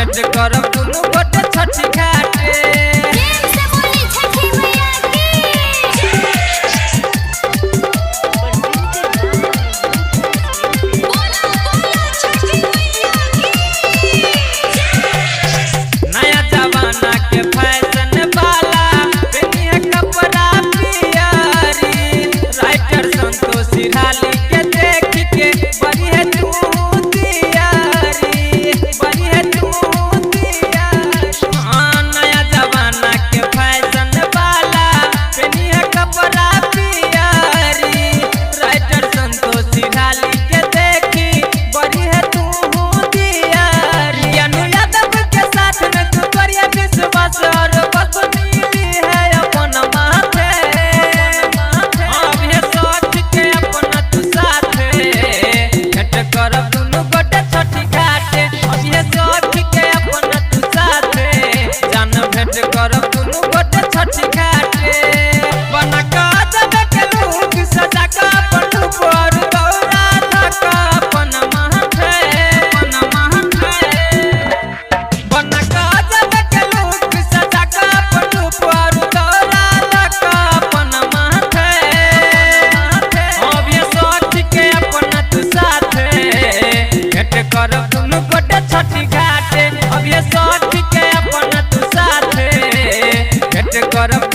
भेंट करब दुनू गोटे छठी घाटे। नया जमाना के फैशन वाला पेनिया कपड़ा पियारी, राइटर संतोष सिराली के देख के बड़ी है तू दियारी, बड़ी है तू दियारी। हाँ नया जमाना के फैशन वाला पेनिया कपड़ा पियारी, राइटर संतोष सिराली के देखी बड़ी है तू दियारी। अनु यादव के साथ में तू करिया विश्वास और बदनीली है अपन माथे। अब ये सोच के अपना तू साथे भेंट करब दुनू गोटे छठी घाटे। अब ये सोच के अपना तू साथे जान भेंट करब दुनू गोटे छठी घाटे। बना का जब के लूक सजा का पटू पर गौरा धका अपन माथे, अपन माथे। बना का जब के लूक सजा का पटू पर गौरा धका अपन माथे। अब ये सोच के अपना तू साथे भेंट करब दुनू गोटे छठी घाटे। अब ये सोच के अपना तू साथे भेंट करब